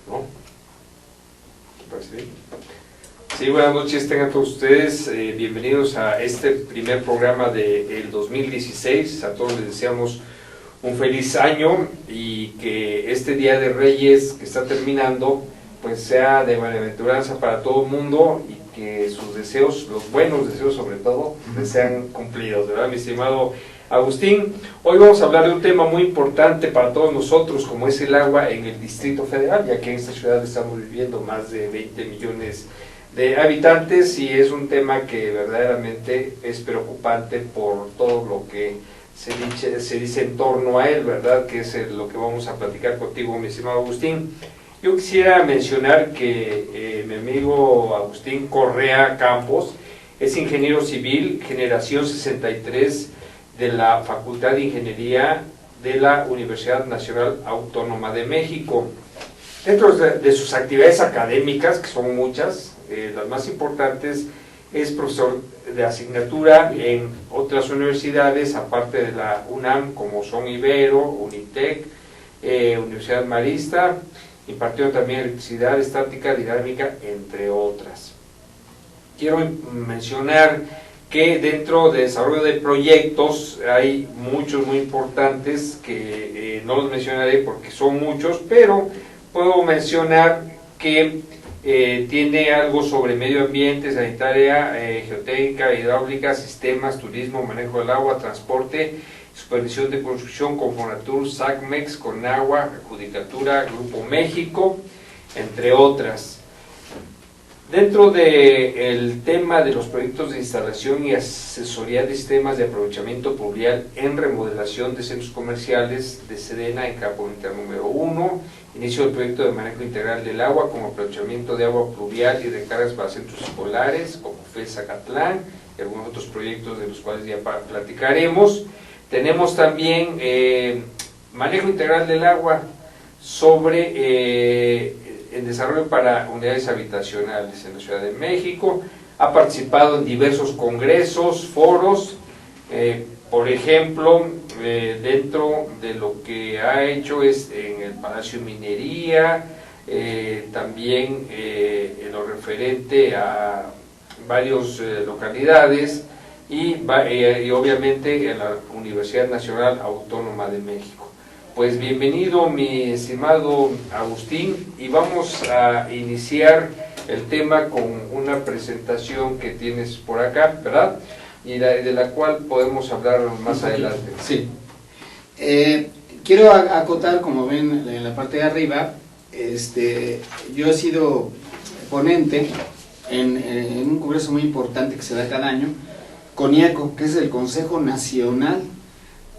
¿No? ¿Parece bien? Sí, buenas noches, tengan todos ustedes, bienvenidos a este primer programa del 2016. A todos les deseamos un feliz año y que este Día de Reyes que está terminando pues sea de bienaventuranza para todo el mundo y que sus deseos, los buenos deseos sobre todo, les sean cumplidos, ¿verdad, mi estimado Agustín? Hoy vamos a hablar de un tema muy importante para todos nosotros, como es el agua en el Distrito Federal, ya que en esta ciudad estamos viviendo más de 20 millones de habitantes y es un tema que verdaderamente es preocupante por todo lo que se dice en torno a él, ¿verdad? Que es lo que vamos a platicar contigo, mi estimado Agustín. Yo quisiera mencionar que mi amigo Agustín Correa Campos es ingeniero civil, generación 63 de la Facultad de Ingeniería de la Universidad Nacional Autónoma de México. Dentro de sus actividades académicas, que son muchas, las más importantes, es profesor de asignatura en otras universidades, aparte de la UNAM, como son Ibero, Unitec, Universidad Marista, impartió también electricidad, estática, dinámica, entre otras. Quiero mencionar que dentro de desarrollo de proyectos hay muchos muy importantes que no los mencionaré porque son muchos, pero puedo mencionar que tiene algo sobre medio ambiente, sanitaria, geotécnica, hidráulica, sistemas, turismo, manejo del agua, transporte, supervisión de construcción con Fonatur, SACMEX, Conagua, Judicatura, Grupo México, entre otras. Dentro del tema de los proyectos de instalación y asesoría de sistemas de aprovechamiento pluvial en remodelación de centros comerciales de Sedena en campo inter número 1, inicio del proyecto de manejo integral del agua como aprovechamiento de agua pluvial y recargas para centros escolares como FES-Zacatlán y algunos otros proyectos de los cuales ya platicaremos. Tenemos también manejo integral del agua sobre en desarrollo para unidades habitacionales en la Ciudad de México. Ha participado en diversos congresos, foros, por ejemplo, dentro de lo que ha hecho es en el Palacio de Minería, también en lo referente a varias localidades y obviamente en la Universidad Nacional Autónoma de México. Pues bienvenido, mi estimado Agustín, y vamos a iniciar el tema con una presentación que tienes por acá, ¿verdad? y de la cual podemos hablar más adelante. Sí. Quiero acotar, como ven en la parte de arriba, yo he sido ponente en un congreso muy importante que se da cada año, CONIECO, que es el Consejo Nacional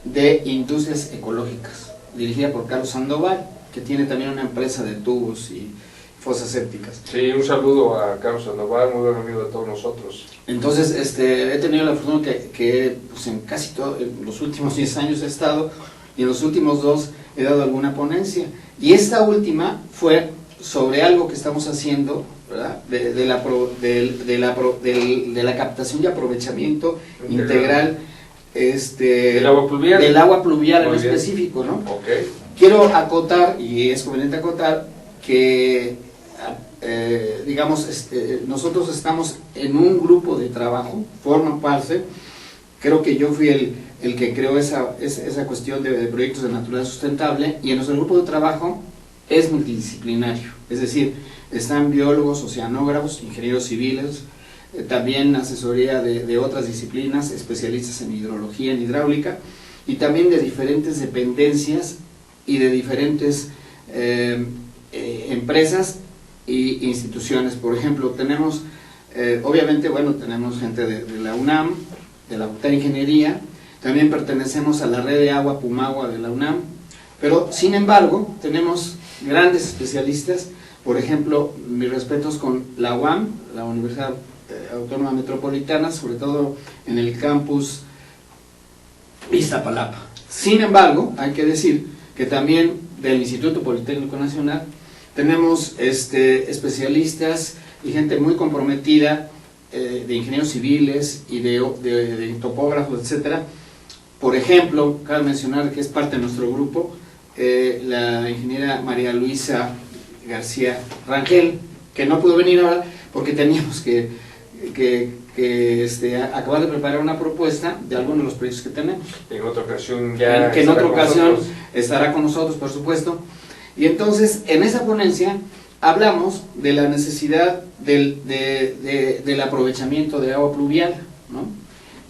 de Industrias Ecológicas, dirigida por Carlos Sandoval, que tiene también una empresa de tubos y fosas sépticas. Sí, un saludo a Carlos Sandoval, muy buen amigo de todos nosotros. Entonces, he tenido la fortuna que pues en casi todos los últimos 10 años he estado, y en los últimos 2 he dado alguna ponencia, y esta última fue sobre algo que estamos haciendo, ¿verdad? De la captación y aprovechamiento integral del agua pluvial. Del agua pluvial en Muy bien. específico, ¿no? Okay. Quiero acotar, y es conveniente acotar, que digamos, nosotros estamos en un grupo de trabajo, forma parte, creo que yo fui el que creó esa cuestión de proyectos de naturaleza sustentable, y en nuestro grupo de trabajo es multidisciplinario, es decir, están biólogos, oceanógrafos, ingenieros civiles, también asesoría de otras disciplinas, especialistas en hidrología, en hidráulica, y también de diferentes dependencias y de diferentes empresas e instituciones. Por ejemplo, tenemos, obviamente, bueno, tenemos gente de la UNAM, de la Facultad de Ingeniería, también pertenecemos a la red de agua Pumagua de la UNAM, pero sin embargo, tenemos grandes especialistas, por ejemplo, mis respetos con la UAM, la Universidad Autónoma Metropolitana, sobre todo en el campus Iztapalapa. Sin embargo, hay que decir que también del Instituto Politécnico Nacional tenemos especialistas y gente muy comprometida, de ingenieros civiles y de topógrafos, etcétera. Por ejemplo, cabe mencionar que es parte de nuestro grupo la ingeniera María Luisa García Rangel, que no pudo venir ahora porque teníamos que acabar de preparar una propuesta de algunos de los proyectos que tenemos. En otra ocasión ya que en otra ocasión estará con nosotros, por supuesto. Y entonces, en esa ponencia hablamos de la necesidad del aprovechamiento de agua pluvial, ¿no?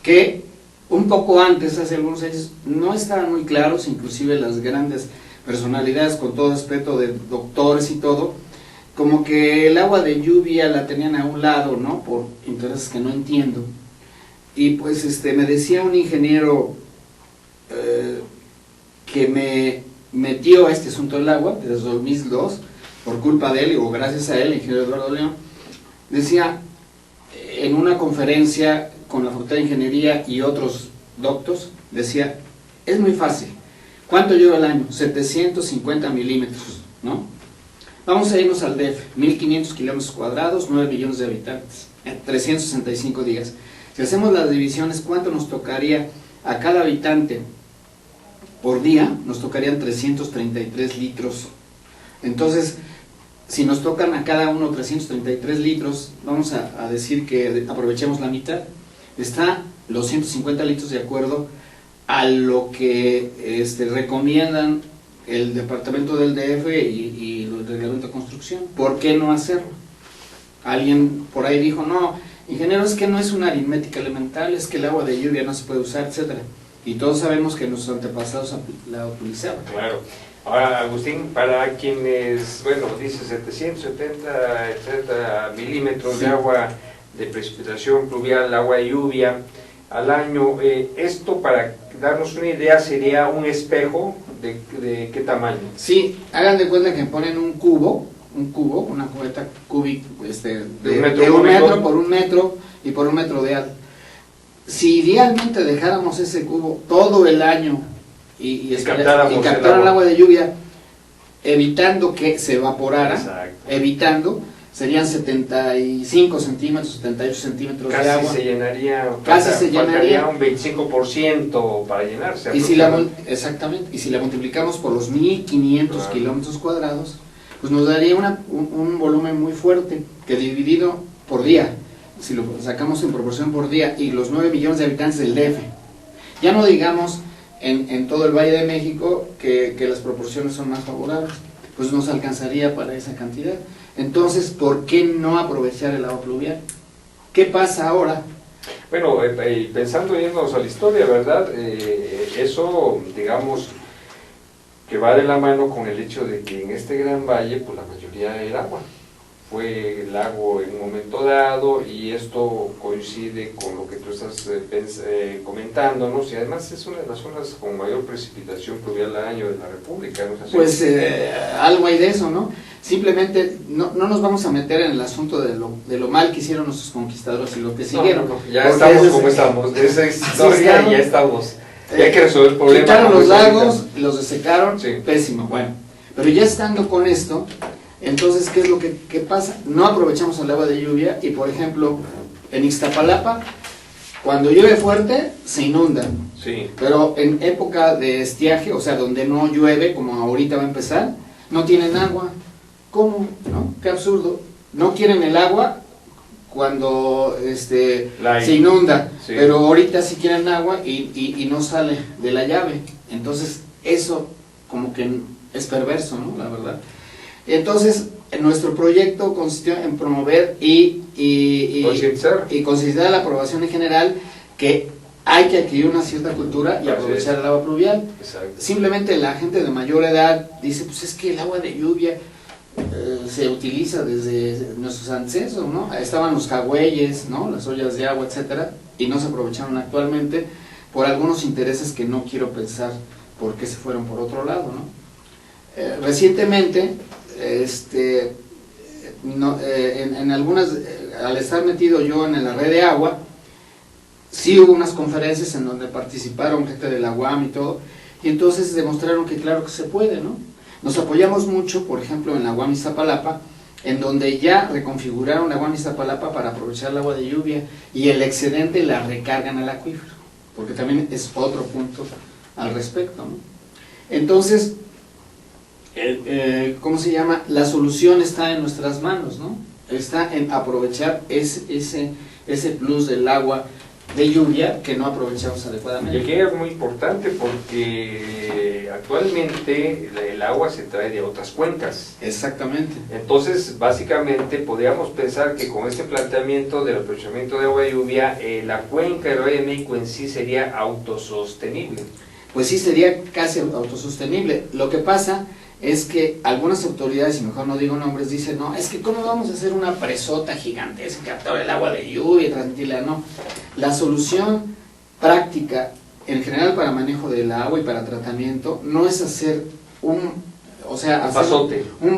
Que un poco antes, hace algunos años, no estaban muy claros, inclusive las grandes personalidades, con todo respeto de doctores y todo, como que el agua de lluvia la tenían a un lado, ¿no? Por intereses que no entiendo. Y pues me decía un ingeniero que me metió a este asunto del agua desde 2002, por culpa de él, o gracias a él, el ingeniero Eduardo León, decía en una conferencia con la Facultad de Ingeniería y otros doctos, decía, es muy fácil, ¿cuánto llueve al año? 750 milímetros, ¿no? Vamos a irnos al DF, 1500 kilómetros cuadrados, 9 millones de habitantes, 365 días. Si hacemos las divisiones, ¿cuánto nos tocaría a cada habitante por día? Nos tocarían 333 litros. Entonces, si nos tocan a cada uno 333 litros, vamos a decir que aprovechemos la mitad. Está los 150 litros de acuerdo a lo que recomiendan el departamento del DF y el reglamento de construcción. ¿Por qué no hacerlo? Alguien por ahí dijo, no, ingeniero, es que no es una aritmética elemental, es que el agua de lluvia no se puede usar, etcétera. Y todos sabemos que nuestros antepasados la utilizaban. Claro. Ahora, Agustín, para quienes, bueno, dice 770, etcétera, milímetros de agua de precipitación pluvial, agua de lluvia al año, esto, para darnos una idea, sería un espejo de qué tamaño. Sí, hagan de cuenta que ponen un cubo, una cubeta cúbica, de un metro por un metro y por un metro de alto. Si idealmente dejáramos ese cubo todo el año y captaran el agua de lluvia, evitando que se evaporara, serían 75 centímetros, 78 centímetros de agua. Casi se llenaría un 25% para llenarse. Exactamente, y si la multiplicamos por los 1500 kilómetros cuadrados, pues nos daría un volumen muy fuerte, que dividido por día, si lo sacamos en proporción por día, y los 9 millones de habitantes del DF, ya no digamos en todo el Valle de México, que las proporciones son más favorables, pues nos alcanzaría para esa cantidad. Entonces, ¿por qué no aprovechar el agua pluvial? ¿Qué pasa ahora? Bueno, pensando yéndonos a la historia, ¿verdad? Eso, digamos, que va de la mano con el hecho de que en este gran valle, pues la mayoría era agua. Fue el lago en un momento dado y esto coincide con lo que tú estás comentándonos, y además es una de las zonas con mayor precipitación pluvial al año de la República, ¿no es así? Pues algo hay de eso, ¿no? Simplemente no nos vamos a meter en el asunto de lo mal que hicieron nuestros conquistadores y lo que siguieron. No, ya estamos como estamos, de esa historia ya estamos. Y hay que resolver el problema. Quitaron los lagos, los desecaron, sí. Pésimo, bueno. Pero ya estando con esto, entonces, ¿qué es lo que pasa? No aprovechamos el agua de lluvia y, por ejemplo, en Ixtapalapa, cuando llueve fuerte, se inundan. Sí. Pero en época de estiaje, o sea, donde no llueve, como ahorita va a empezar, no tienen agua. ¿Cómo? ¿No? Qué absurdo. No quieren el agua cuando se inunda, sí. Pero ahorita sí quieren agua y no sale de la llave. Entonces, eso como que es perverso, ¿no? La verdad. Entonces, nuestro proyecto consistió en promover y concientizar la población en general que hay que adquirir una cierta cultura y aprovechar el agua pluvial. Exacto. Simplemente la gente de mayor edad dice, pues es que el agua de lluvia se utiliza desde nuestros ancestros, ¿no? Estaban los jagüeyes, ¿no? Las ollas de agua, etcétera, y no se aprovecharon actualmente por algunos intereses que no quiero pensar por qué se fueron por otro lado, ¿no? Recientemente, en algunas, al estar metido yo en la red de agua, sí hubo unas conferencias en donde participaron gente de la UAM y todo, y entonces demostraron que claro que se puede, ¿no? Nos apoyamos mucho, por ejemplo, en la UAM Iztapalapa, en donde ya reconfiguraron la UAM Iztapalapa para aprovechar el agua de lluvia, y el excedente la recargan al acuífero, porque también es otro punto al respecto, ¿no? Entonces, ¿cómo se llama? La solución está en nuestras manos, ¿no? Está en aprovechar ese plus del agua de lluvia que no aprovechamos adecuadamente. Y aquí es muy importante porque actualmente el agua se trae de otras cuencas. Exactamente. Entonces, básicamente, podríamos pensar que con este planteamiento del aprovechamiento de agua de lluvia, la cuenca del Valle de México en sí sería autosostenible. Pues sí, sería casi autosostenible. Lo que pasa es que algunas autoridades, y mejor no digo nombres, dicen, no, es que ¿cómo vamos a hacer una presota gigantesca, captar el agua de lluvia y transmitirla? No. La solución práctica, en general para manejo del agua y para tratamiento, no es hacer un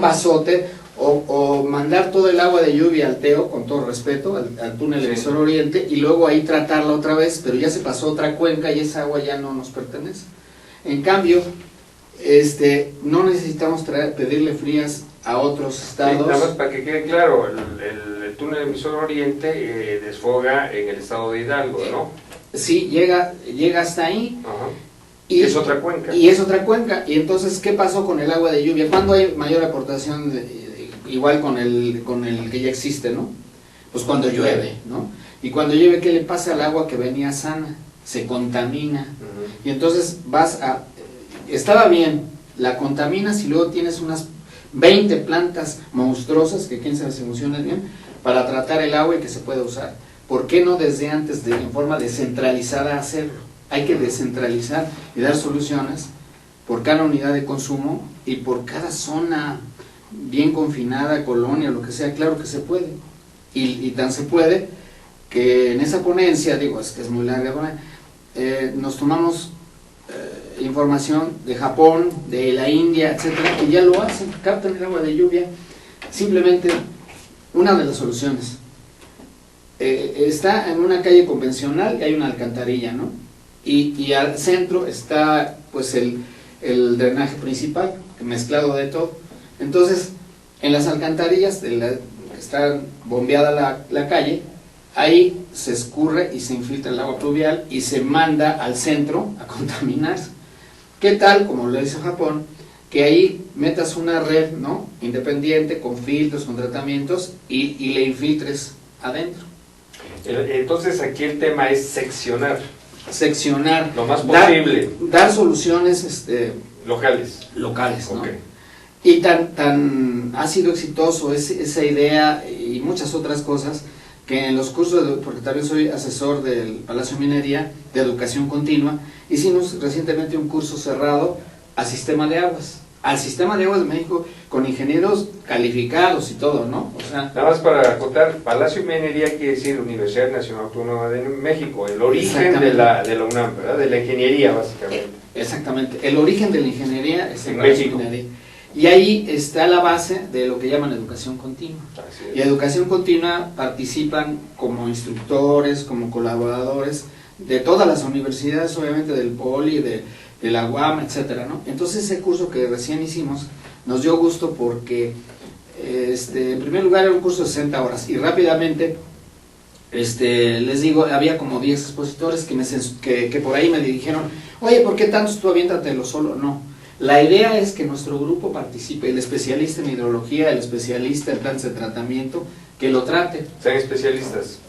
vasote o mandar todo el agua de lluvia al TEO, con todo respeto, al túnel emisor oriente, y luego ahí tratarla otra vez, pero ya se pasó otra cuenca y esa agua ya no nos pertenece. En cambio, no necesitamos pedirle frías a otros estados. Sí, nada más para que quede claro, el túnel emisor oriente desfoga en el estado de Hidalgo, ¿no? Sí, llega hasta ahí. Ajá. Y es otra cuenca. Y es otra cuenca. Y entonces, ¿qué pasó con el agua de lluvia? ¿Cuándo hay mayor aportación? Igual con el que ya existe, ¿no? Pues cuando llueve, ¿no? Y cuando llueve, ¿qué le pasa al agua que venía sana? Se contamina. Y entonces estaba bien, la contaminas y luego tienes unas 20 plantas monstruosas, que quién sabe si funcionan bien, para tratar el agua y que se pueda usar. ¿Por qué no desde antes, en forma descentralizada, hacerlo? Hay que descentralizar y dar soluciones por cada unidad de consumo y por cada zona bien confinada, colonia, lo que sea. Claro que se puede. Y tan se puede que en esa ponencia, digo, es que es muy larga, nos tomamos información de Japón, de la India, etcétera, que ya lo hacen, captan el agua de lluvia. Simplemente, una de las soluciones, está en una calle convencional y hay una alcantarilla, ¿no? Y al centro está pues el drenaje principal, mezclado de todo. Entonces, en las alcantarillas que está bombeada la calle, ahí se escurre y se infiltra el agua pluvial y se manda al centro a contaminarse. ¿Qué tal, como lo hizo Japón, que ahí metas una red, ¿no?, independiente, con filtros, con tratamientos, y le infiltres adentro? Entonces aquí el tema es seccionar lo más posible, dar soluciones locales, ¿no? Okay. Y tan ha sido exitoso esa idea y muchas otras cosas, que en los cursos, porque también soy asesor del Palacio de Minería de Educación Continua, hicimos recientemente un curso cerrado al sistema de aguas de México, con ingenieros calificados y todo, ¿no? O sea, nada más para acotar, Palacio de Minería quiere decir Universidad Nacional Autónoma de México, el origen de la UNAM, ¿verdad? De la ingeniería, básicamente. Exactamente, el origen de la ingeniería es en Palacio México. de Minería. Y ahí está la base de lo que llaman educación continua. Así Y es. educación continua participan como instructores, como colaboradores de todas las universidades, obviamente del POLI, de la UAM, etcétera, ¿no? Entonces ese curso que recién hicimos nos dio gusto porque, en primer lugar, era un curso de 60 horas y rápidamente, les digo, había como 10 expositores que por ahí me dijeron, oye, ¿por qué tantos tú aviéntatelo solo? No. La idea es que nuestro grupo participe, el especialista en hidrología, el especialista en plantas de tratamiento, que lo trate. Sean especialistas.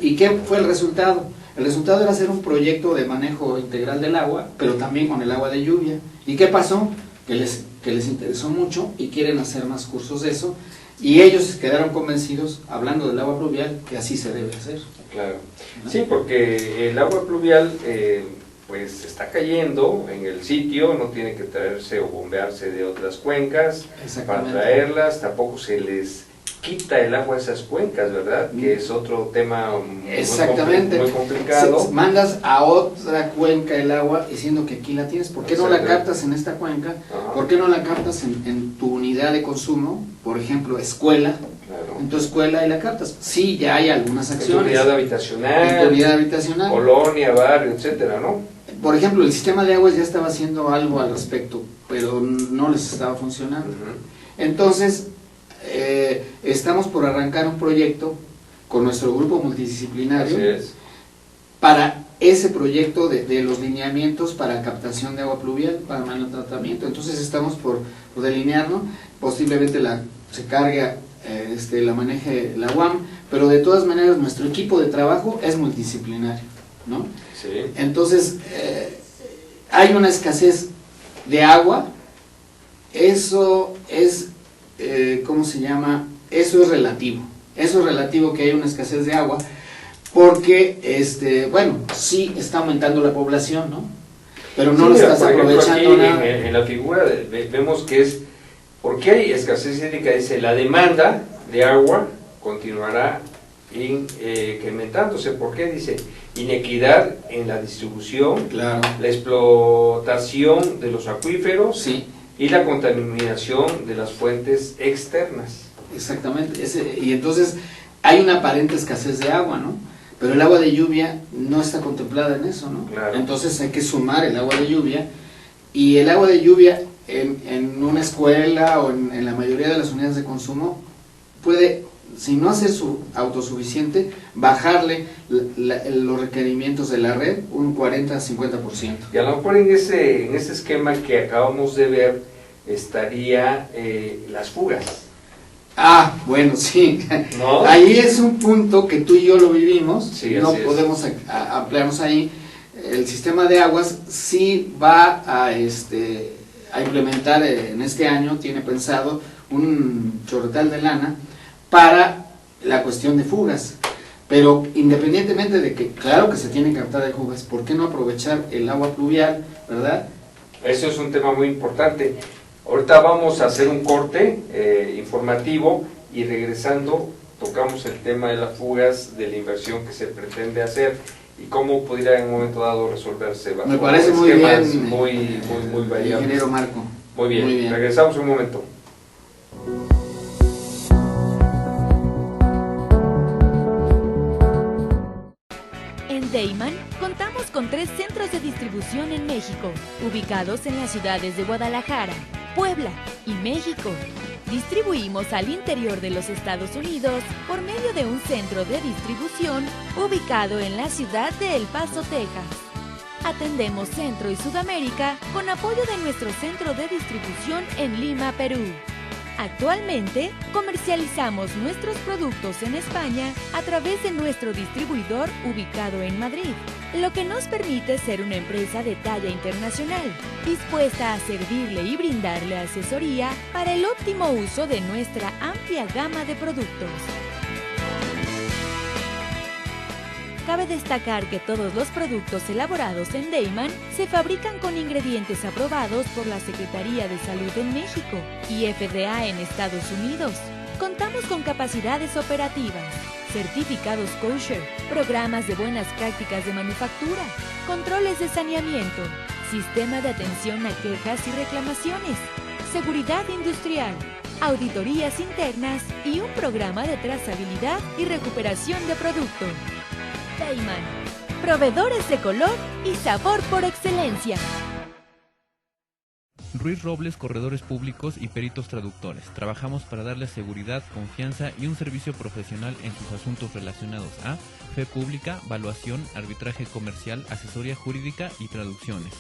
¿Y qué fue el resultado? El resultado era hacer un proyecto de manejo integral del agua, pero también con el agua de lluvia. ¿Y qué pasó? Que les interesó mucho y quieren hacer más cursos de eso, y ellos quedaron convencidos, hablando del agua pluvial, que así se debe hacer. Claro. ¿No? Sí, porque el agua pluvial pues está cayendo en el sitio, no tiene que traerse o bombearse de otras cuencas para traerlas, tampoco se les quita el agua a esas cuencas, ¿verdad? Que es otro tema exactamente muy complicado. Mandas a otra cuenca el agua diciendo que aquí la tienes. ¿Por qué no la captas en esta cuenca? Ajá. ¿Por qué no la captas en tu unidad de consumo? Por ejemplo, escuela. Claro. En tu escuela y la captas. Sí, ya hay algunas acciones. Unidad habitacional, en tu unidad habitacional, colonia, barrio, etcétera, ¿no? Por ejemplo, el sistema de aguas ya estaba haciendo algo al respecto, pero no les estaba funcionando. Entonces, estamos por arrancar un proyecto con nuestro grupo multidisciplinario. Así es. Para ese proyecto de los lineamientos para captación de agua pluvial, para manual tratamiento. Entonces estamos por delinearlo, posiblemente se cargue, la maneje la UAM, pero de todas maneras nuestro equipo de trabajo es multidisciplinario, ¿no? Sí. Entonces, hay una escasez de agua, eso es, ¿cómo se llama? Eso es relativo que hay una escasez de agua, porque, bueno, sí está aumentando la población, ¿no? Pero no lo estás aprovechando aquí, nada. en la figura vemos que es, ¿por qué hay escasez hídrica? Dice, la demanda de agua continuará incrementándose. ¿Por qué? Dice, inequidad en la distribución, Claro. la explotación de los acuíferos, Sí, y la contaminación de las fuentes externas. exactamente. Y entonces hay una aparente escasez de agua, ¿no? Pero el agua de lluvia no está contemplada en eso, ¿no? Claro. Entonces hay que sumar el agua de lluvia, y el agua de lluvia en una escuela o en la mayoría de las unidades de consumo puede, si no hacer su autosuficiente, bajarle los requerimientos de la red un 40-50%. Y a lo mejor en ese esquema que acabamos de ver estaría las fugas. Ah, bueno, sí. ¿No? Ahí es un punto que tú y yo lo vivimos, Sí, no así es. podemos ampliarnos ahí. El sistema de aguas sí va a implementar en este año, tiene pensado un chorretal de lana para la cuestión de fugas. Pero independientemente de que, claro que se tienen que captar de fugas, ¿por qué no aprovechar el agua pluvial, verdad? Eso es un tema muy importante. Ahorita vamos a hacer un corte informativo y regresando tocamos el tema de las fugas, de la inversión que se pretende hacer y cómo pudiera en un momento dado resolverse. Me parece muy bien, muy variables. Ingeniero Marco. Muy bien. Muy bien. Regresamos un momento. En Deiman contamos con 3 centros de distribución en México, ubicados en las ciudades de Guadalajara, Puebla y México. Distribuimos al interior de los Estados Unidos por medio de un centro de distribución ubicado en la ciudad de El Paso, Texas. Atendemos Centro y Sudamérica con apoyo de nuestro centro de distribución en Lima, Perú. Actualmente, comercializamos nuestros productos en España a través de nuestro distribuidor ubicado en Madrid, lo que nos permite ser una empresa de talla internacional, dispuesta a servirle y brindarle asesoría para el óptimo uso de nuestra amplia gama de productos. Cabe destacar que todos los productos elaborados en Deiman se fabrican con ingredientes aprobados por la Secretaría de Salud en México y FDA en Estados Unidos. Contamos con capacidades operativas, certificados kosher, programas de buenas prácticas de manufactura, controles de saneamiento, sistema de atención a quejas y reclamaciones, seguridad industrial, auditorías internas y un programa de trazabilidad y recuperación de producto. Deiman, proveedores de color y sabor por excelencia. Ruiz Robles, corredores públicos y peritos traductores. Trabajamos para darles seguridad, confianza y un servicio profesional en sus asuntos relacionados a fe pública, valuación, arbitraje comercial, asesoría jurídica y traducciones.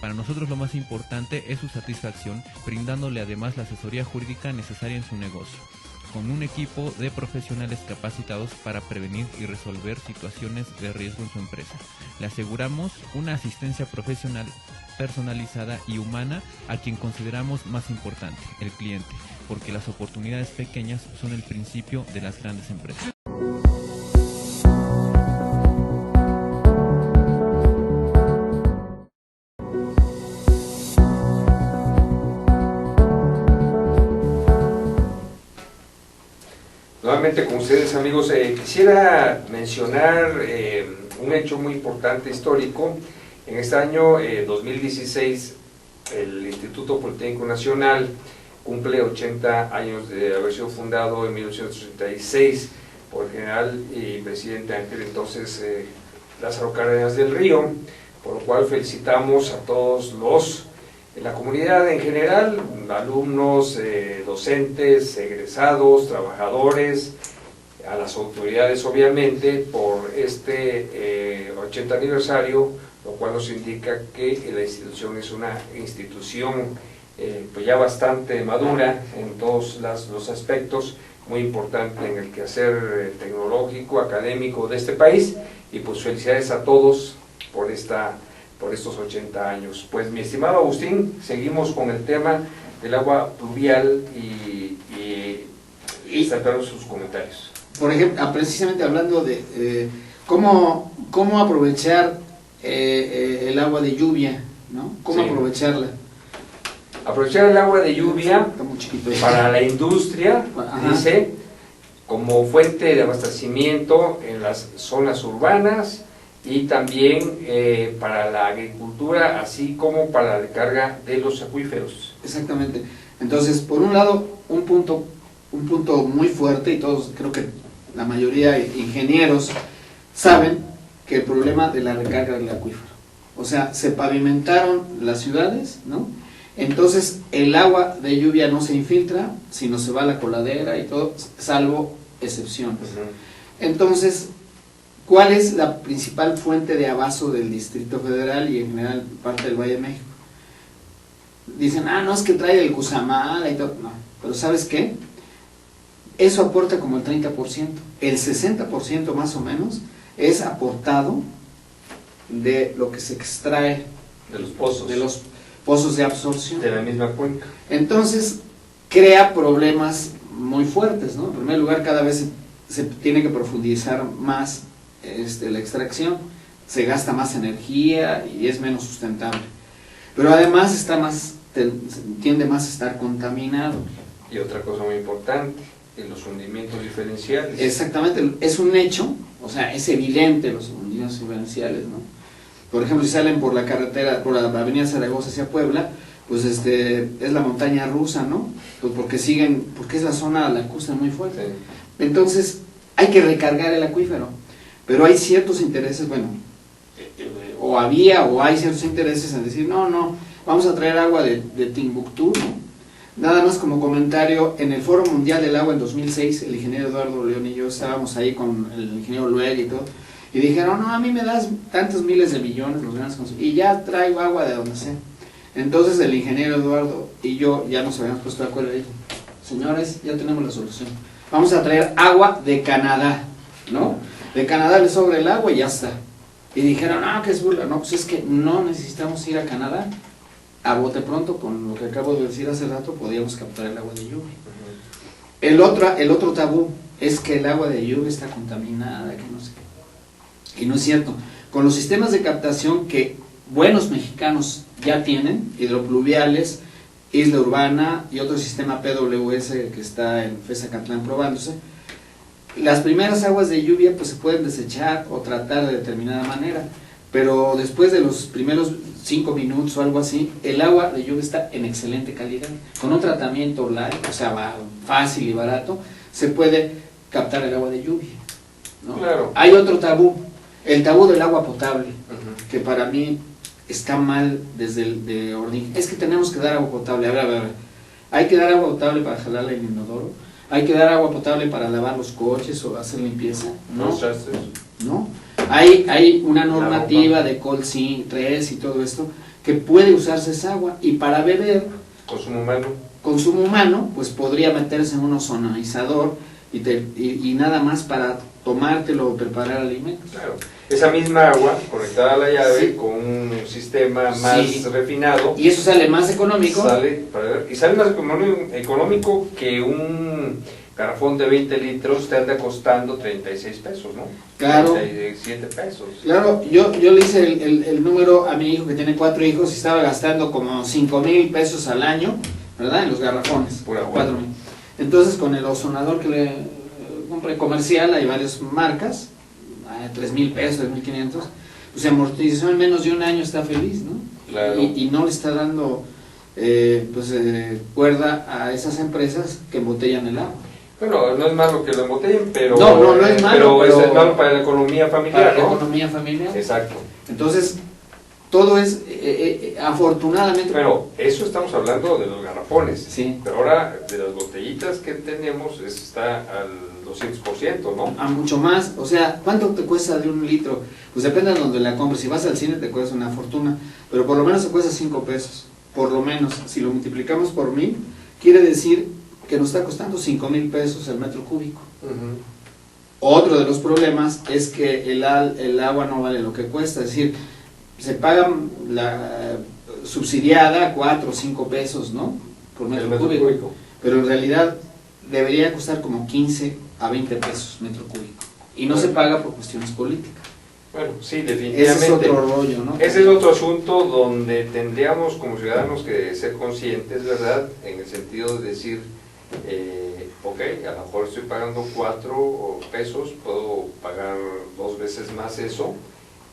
Para nosotros lo más importante es su satisfacción, brindándole además la asesoría jurídica necesaria en su negocio, con un equipo de profesionales capacitados para prevenir y resolver situaciones de riesgo en su empresa. Le aseguramos una asistencia profesional personalizada y humana a quien consideramos más importante, el cliente, porque las oportunidades pequeñas son el principio de las grandes empresas. Nuevamente con ustedes, amigos, quisiera mencionar un hecho muy importante histórico. En este año 2016 el Instituto Politécnico Nacional cumple 80 años de haber sido fundado en 1936 por el general y presidente Ángel entonces Lázaro Cárdenas del Río, por lo cual felicitamos a todos la comunidad en general, alumnos, docentes, egresados, trabajadores, a las autoridades obviamente por este 80 aniversario, lo cual nos indica que la institución es una institución pues ya bastante madura en todos los aspectos, muy importante en el quehacer tecnológico, académico de este país, y pues felicidades a todos por estos 80 años. Pues mi estimado Agustín, seguimos con el tema del agua pluvial y esperamos sus comentarios. Por ejemplo, precisamente hablando de cómo aprovechar el agua de lluvia, ¿no? ¿Cómo aprovecharla? Aprovechar el agua de lluvia para la industria, Ajá. dice, como fuente de abastecimiento en las zonas urbanas y también para la agricultura, así como para la recarga de los acuíferos. Exactamente. Entonces, por un lado, un punto muy fuerte, y todos, creo que la mayoría de ingenieros saben que el problema de la recarga del acuífero. O sea, se pavimentaron las ciudades, ¿no? Entonces el agua de lluvia no se infiltra, sino se va a la coladera y todo, salvo excepciones. Entonces, ¿cuál es la principal fuente de abasto del Distrito Federal y en general parte del Valle de México? Dicen, no, es que trae el Cusamala y todo. No, pero ¿sabes qué? Eso aporta como el 30%. El 60% más o menos es aportado de lo que se extrae de los pozos. De los pozos de absorción. De la misma cuenca. Entonces, crea problemas muy fuertes, ¿no? En primer lugar, cada vez se tiene que profundizar más la extracción, se gasta más energía y es menos sustentable. Pero además tiende más a estar contaminado. Y otra cosa muy importante, en los hundimientos diferenciales. Exactamente, es un hecho, o sea, es evidente los hundimientos diferenciales, ¿no? Por ejemplo, si salen por la carretera, por la avenida Zaragoza hacia Puebla, pues es la montaña rusa, ¿no? Pues porque es la zona lacustre muy fuerte. Sí. Entonces, hay que recargar el acuífero, pero hay ciertos intereses, bueno, hay ciertos intereses en decir, no, vamos a traer agua de Timbuktu, ¿no? Nada más como comentario, en el Foro Mundial del Agua en 2006, el ingeniero Eduardo León y yo estábamos ahí con el ingeniero Lueg y todo, y dijeron, no, a mí me das tantos miles de millones, los grandes y ya traigo agua de donde sea. Entonces el ingeniero Eduardo y yo ya nos habíamos puesto de acuerdo y dijo, señores, ya tenemos la solución, vamos a traer agua de Canadá, ¿no? De Canadá le sobra el agua y ya está. Y dijeron, que es burla, no, pues es que no necesitamos ir a Canadá. A bote pronto, con lo que acabo de decir hace rato, podíamos captar el agua de lluvia. El otro tabú es que el agua de lluvia está contaminada, que no sé qué. Y no es cierto. Con los sistemas de captación que buenos mexicanos ya tienen, hidropluviales, Isla Urbana y otro sistema PWS que está en FESA Catlán probándose, las primeras aguas de lluvia pues se pueden desechar o tratar de determinada manera, pero después de los primeros 5 minutos o algo así, el agua de lluvia está en excelente calidad. Con un tratamiento light, o sea, fácil y barato, se puede captar el agua de lluvia, ¿no? Claro. Hay otro tabú, el tabú del agua potable, que para mí está mal desde el de origen. Es que tenemos que dar agua potable. A ver. Hay que dar agua potable para jalarle el inodoro. Hay que dar agua potable para lavar los coches o hacer limpieza. No. No. Hay una normativa de Colsin 3 y todo esto que puede usarse esa agua. Y para beber, consumo humano, pues podría meterse en un ozonizador y nada más para tomártelo o preparar alimentos. Claro. Esa misma agua conectada a la llave con un sistema más refinado. Y eso sale más económico. Sale más económico que un garrafón de 20 litros te anda costando 36 pesos, ¿no? Claro. 37 pesos. Claro, yo le hice el número a mi hijo que tiene 4 hijos y estaba gastando como 5,000 pesos al año, ¿verdad? En los garrafones. Pura 4,000. Entonces con el ozonador que le compré comercial, hay varias marcas, 3,000 pesos, 3,500, pues se amortizó en menos de un año, está feliz, ¿no? Claro. Y no le está dando cuerda a esas empresas que embotellan el agua. Bueno, no es malo que lo embotellen, pero no es malo, pero es malo para la economía familiar, para la economía familiar. Exacto. Entonces, todo es, afortunadamente... Pero eso estamos hablando de los garrafones. Sí. Pero ahora, de las botellitas que tenemos, está al 200%, ¿no? A mucho más. O sea, ¿cuánto te cuesta de 1 litro? Pues depende de donde la compres. Si vas al cine te cuesta una fortuna, pero por lo menos te cuesta 5 pesos. Por lo menos, si lo multiplicamos por 1,000, quiere decir que nos está costando 5,000 pesos el metro cúbico. Otro de los problemas es que el agua no vale lo que cuesta, es decir, se pagan la subsidiada 4 o 5 pesos, ¿no? Por metro cúbico. Pero en realidad debería costar como 15 a 20 pesos metro cúbico. Y no se paga por cuestiones políticas. Bueno, sí, definitivamente. Ese es otro rollo, ¿no? Ese es otro asunto donde tendríamos como ciudadanos que ser conscientes, ¿verdad? En el sentido de decir, ok, a lo mejor estoy pagando 4 pesos, puedo pagar 2 veces más eso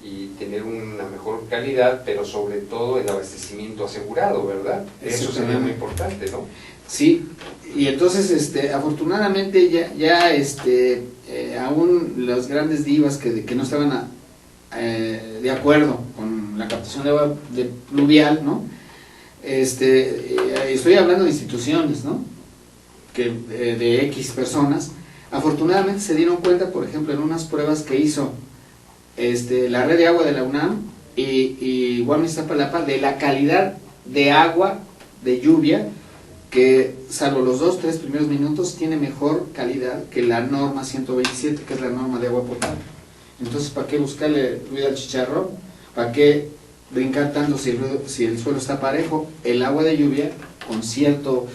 y tener una mejor calidad, pero sobre todo el abastecimiento asegurado, ¿verdad? Eso sería muy importante, ¿no? Sí, y entonces afortunadamente ya aún los grandes divas que no estaban de acuerdo con la captación de agua pluvial, ¿no? Estoy hablando de instituciones, ¿no? Que de X personas, afortunadamente se dieron cuenta, por ejemplo, en unas pruebas que hizo la red de agua de la UNAM y Guam Iztapalapa, de la calidad de agua de lluvia, que salvo los 2-3 primeros minutos tiene mejor calidad que la norma 127, que es la norma de agua potable. Entonces, ¿para qué buscarle ruido al chicharrón? ¿Para qué brincar tanto si el suelo está parejo? El agua de lluvia, con cierto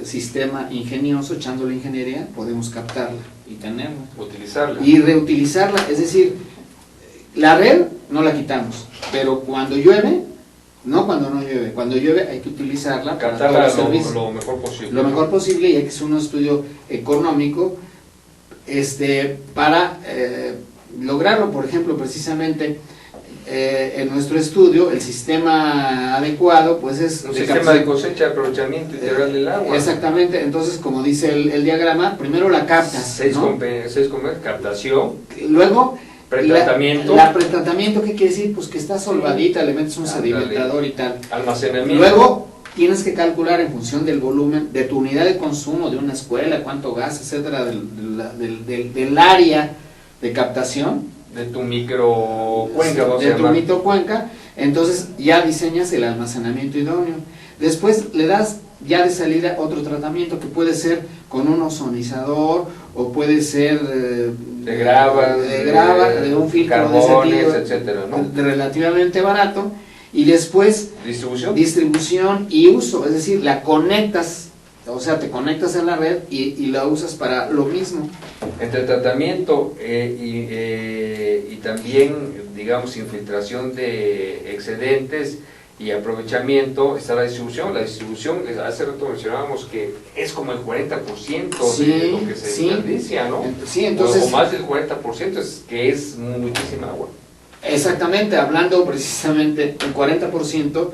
sistema ingenioso, echándole ingeniería, podemos captarla y tenerla. Utilizarla. Y reutilizarla, es decir, la red no la quitamos, pero cuando llueve, no cuando no llueve, cuando llueve hay que utilizarla para captarla lo mejor posible. Lo mejor posible, y hay que hacer un estudio económico para lograrlo. Por ejemplo, precisamente en nuestro estudio, el sistema adecuado pues es un sistema de cosecha, aprovechamiento integral del agua. Exactamente. Entonces, como dice el diagrama, primero la captas, ¿no? Captación, luego pretratamiento. La pretratamiento, ¿qué quiere decir? Pues que está solvadita, le metes un sedimentador y tal. Almacenamiento. Luego tienes que calcular en función del volumen de tu unidad de consumo de una escuela, cuánto gas, etcétera, del área de captación. De tu microcuenca, de tu microcuenca. Entonces ya diseñas el almacenamiento idóneo. Después le das ya de salida otro tratamiento que puede ser con un ozonizador o puede ser de grava, de un filtro carbones, de ese tipo, etcétera, ¿no? Relativamente barato. Y después distribución y uso, es decir, la conectas O sea, te conectas a la red y la usas para lo mismo. Entre tratamiento y también, digamos, infiltración de excedentes y aprovechamiento está la distribución. La distribución, hace rato mencionábamos que es como el 40% de lo que se desperdicia, ¿no? Sí, entonces, o más del 40%, que es muchísima agua. Exactamente, hablando precisamente el 40%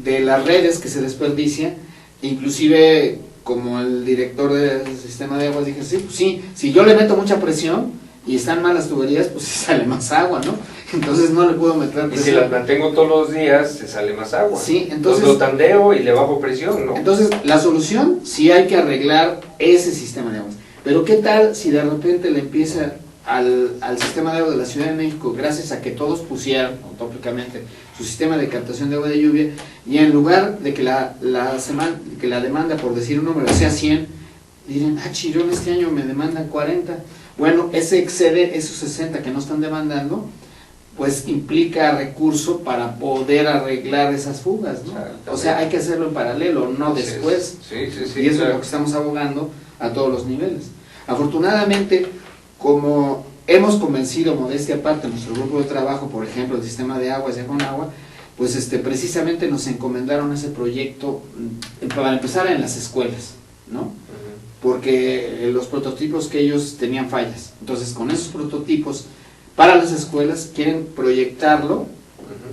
de las redes que se desperdician, inclusive como el director del sistema de aguas dije, sí, pues sí, si yo le meto mucha presión y están mal las tuberías, pues sí sale más agua, ¿no? Entonces no le puedo meter presión. Y si las mantengo todos los días, se sale más agua. Sí, entonces lo tandeo y le bajo presión, ¿no? Entonces la solución sí hay que arreglar ese sistema de aguas. Pero ¿qué tal si de repente le empieza al sistema de agua de la Ciudad de México, gracias a que todos pusieran utópicamente su sistema de captación de agua de lluvia, y en lugar de que la demanda, por decir un número, sea 100, dirán, chirón, este año me demandan 40, bueno, ese excede, esos 60 que no están demandando, pues implica recurso para poder arreglar esas fugas, ¿no? O sea, hay que hacerlo en paralelo, no después. Sí, y eso es lo que estamos abogando a todos los niveles. Afortunadamente, como hemos convencido, modestia aparte, nuestro grupo de trabajo, por ejemplo, el sistema de aguas de Conagua, pues precisamente nos encomendaron ese proyecto para empezar en las escuelas, ¿no? Porque los prototipos que ellos tenían fallas. Entonces, con esos prototipos para las escuelas quieren proyectarlo,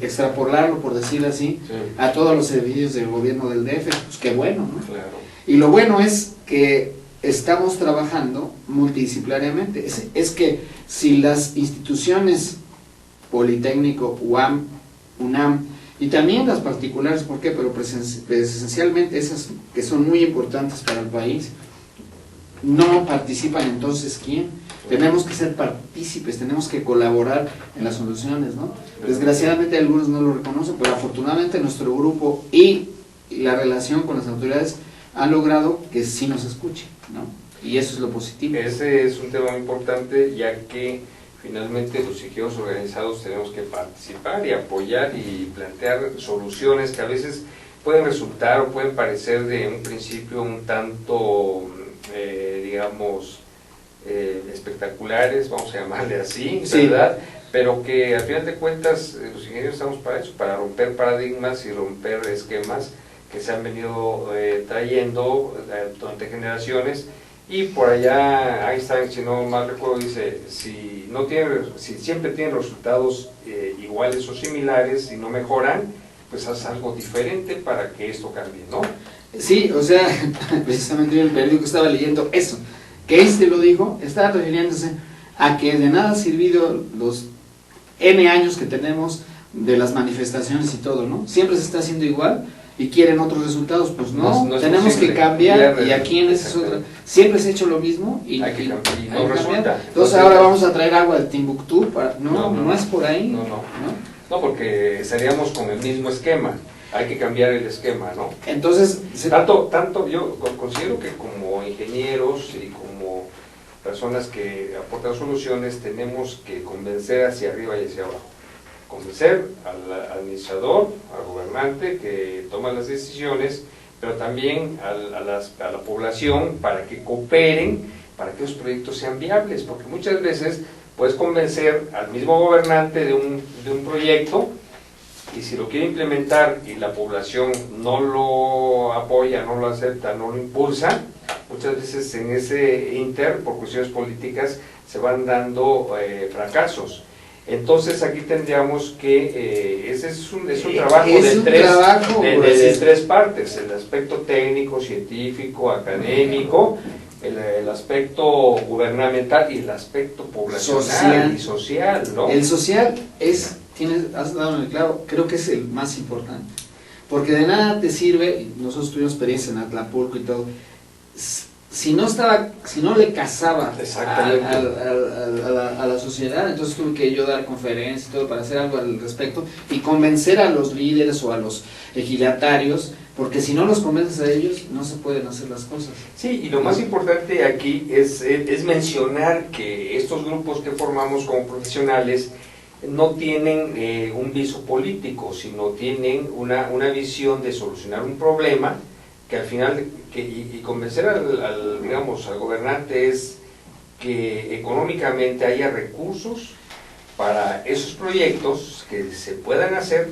extrapolarlo, por decirlo así, a todos los servicios del gobierno del DF. Pues qué bueno, ¿no? Claro. Y lo bueno es que estamos trabajando multidisciplinariamente. Es que si las instituciones Politécnico, UAM, UNAM, y también las particulares, ¿por qué? Pero esencialmente esas que son muy importantes para el país, no participan, entonces ¿quién? Tenemos que ser partícipes, tenemos que colaborar en las soluciones, ¿no? Desgraciadamente algunos no lo reconocen, pero afortunadamente nuestro grupo y la relación con las autoridades han logrado que sí nos escuchen, ¿no? Y eso es lo positivo. Ese es un tema muy importante, ya que finalmente los ingenieros organizados tenemos que participar y apoyar y plantear soluciones que a veces pueden resultar o pueden parecer de un principio un tanto, digamos, espectaculares, vamos a llamarle así, ¿verdad? Sí. Pero que al final de cuentas los ingenieros estamos para eso, para romper paradigmas y romper esquemas que se han venido trayendo durante generaciones. Y por allá Einstein, si no mal recuerdo, dice, si siempre tienen resultados iguales o similares y no mejoran, pues haz algo diferente para que esto cambie, ¿no? Sí, o sea, precisamente en el periódico estaba leyendo eso, que lo dijo, estaba refiriéndose a que de nada ha servido los N años que tenemos de las manifestaciones y todo, ¿no? Siempre se está haciendo igual y quieren otros resultados, pues no tenemos que cambiar, y aquí en esa es otra, siempre se ha hecho lo mismo y hay que cambiar, y no resulta. Entonces ahora vamos a traer agua de Timbuktu, no es por ahí. No, porque estaríamos con el mismo esquema, hay que cambiar el esquema, ¿no? Entonces, tanto yo considero que como ingenieros y como personas que aportan soluciones tenemos que convencer hacia arriba y hacia abajo. Convencer al administrador, al gobernante que toma las decisiones, pero también a la población para que cooperen, para que los proyectos sean viables, porque muchas veces puedes convencer al mismo gobernante de un proyecto, y si lo quiere implementar y la población no lo apoya, no lo acepta, no lo impulsa, muchas veces en ese por cuestiones políticas se van dando fracasos. Entonces aquí tendríamos que, ese es un trabajo de tres partes, el aspecto técnico, científico, académico, el aspecto gubernamental y el aspecto poblacional y social, ¿no? El social has dado en el claro, creo que es el más importante, porque de nada te sirve, nosotros tuvimos experiencia en Atlapulco y todo, si no le casaba a la sociedad, entonces tuve que yo dar conferencias y todo para hacer algo al respecto y convencer a los líderes o a los ejidatarios, porque si no los convences a ellos no se pueden hacer las cosas. Sí, y lo más importante aquí es mencionar que estos grupos que formamos como profesionales no tienen un viso político, sino tienen una visión de solucionar un problema que al final, y convencer digamos, al gobernante es que económicamente haya recursos para esos proyectos que se puedan hacer,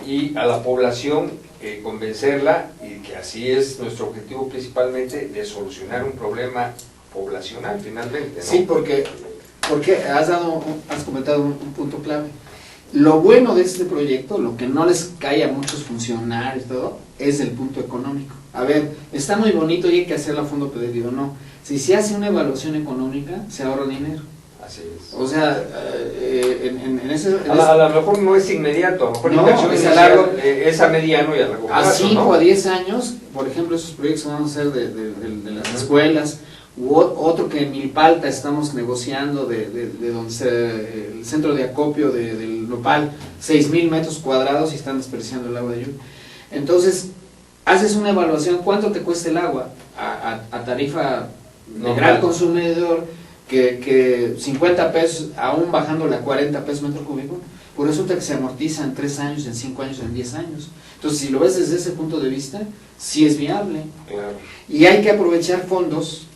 y a la población convencerla, y que así es nuestro objetivo principalmente, de solucionar un problema poblacional finalmente, ¿no? Sí, porque has comentado un punto clave. Lo bueno de este proyecto, lo que no les cae a muchos funcionarios y todo, es el punto económico. A ver, está muy bonito y hay que hacerlo a fondo perdido, no. Si se hace una evaluación económica, se ahorra dinero. Así es. O sea, a lo mejor no es inmediato, a lo mejor no, la inversión es a inicial largo, es a mediano y a largo plazo, a 5 ¿no? a 10 años, por ejemplo, esos proyectos que vamos a hacer de las escuelas, u otro que en Milpalta estamos negociando de donde el centro de acopio del Nopal, 6,000 metros cuadrados y están desperdiciando el agua de lluvia. Entonces, haces una evaluación, ¿cuánto te cuesta el agua? A tarifa de gran consumidor, que 50 pesos, aún bajándole a 40 pesos metro cúbico, pues resulta que se amortiza en 3 años, en 5 años, en 10 años. Entonces, si lo ves desde ese punto de vista, sí es viable. Claro. Y hay que aprovechar fondos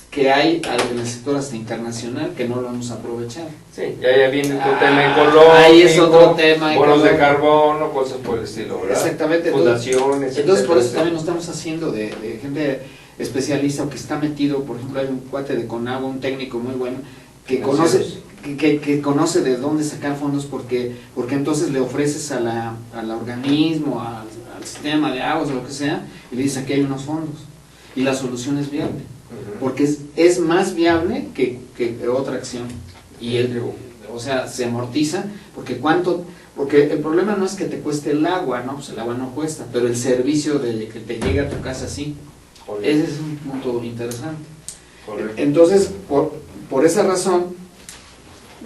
que hay en el sector hasta internacional, que no lo vamos a aprovechar. Sí, ya viene otro tema ecológico, ahí es otro tema bonos de ecológico. carbono, cosas por el estilo, ¿verdad? Exactamente. Fundaciones. Entonces por eso etcétera. también nos estamos haciendo de gente especialista, o que está metido. Por ejemplo, hay un cuate de Conagua, un técnico muy bueno, que conoce, que conoce de dónde sacar fondos, porque entonces le ofreces al organismo, al sistema de aguas o lo que sea, y le dices: aquí hay unos fondos, y la solución es viable. Porque es más viable que otra acción, y o sea, se amortiza, porque el problema no es que te cueste el agua, ¿no? Pues el agua no cuesta, pero el servicio de que te llegue a tu casa sí. Correcto. Ese es un punto interesante. Correcto. Entonces, por esa razón,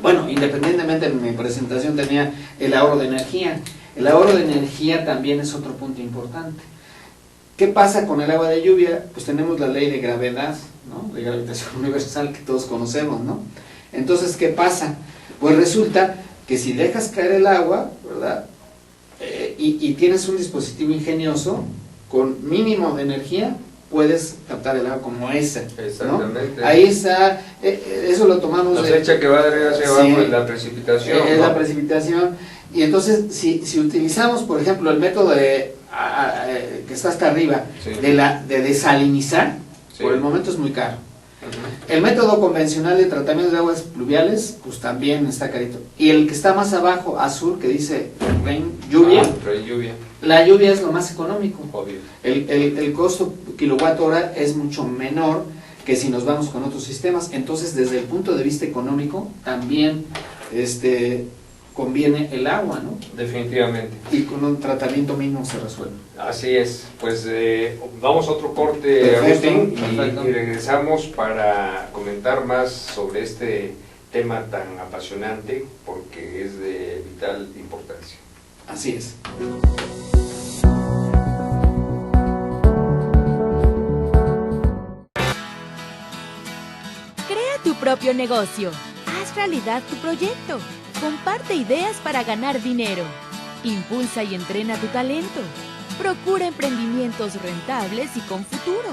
bueno, independientemente, en mi presentación tenía el ahorro de energía. El ahorro de energía también es otro punto importante. ¿Qué pasa con el agua de lluvia? Pues tenemos la ley de gravedad, ¿no? De gravitación universal, que todos conocemos, ¿no? Entonces, ¿qué pasa? Pues resulta que si dejas caer el agua, ¿verdad? Y tienes un dispositivo ingenioso, con mínimo de energía, puedes captar el agua como esa, ¿no? Exactamente. Ahí está, eso lo tomamos La flecha que va de arriba hacia abajo es la precipitación. Es ¿no? la precipitación. Y entonces, si utilizamos, por ejemplo, el método que está hasta arriba, Sí. de desalinizar, Sí. por el momento es muy caro. El método convencional de tratamiento de aguas pluviales, pues también está carito. Y el que está más abajo, azul, que dice lluvia, Trae lluvia, la lluvia es lo más económico. obvio. El costo kilowatt hora es mucho menor que si nos vamos con otros sistemas. Entonces, desde el punto de vista económico, también conviene el agua, ¿no? Definitivamente. Y con un tratamiento mínimo se resuelve. Así es. Pues vamos a otro corte, Perfecto, Agustín, perfecto. y regresamos para comentar más sobre este tema tan apasionante, porque es de vital importancia. Así es. Crea tu propio negocio. Haz realidad tu proyecto. Comparte ideas para ganar dinero. Impulsa y entrena tu talento. Procura emprendimientos rentables y con futuro.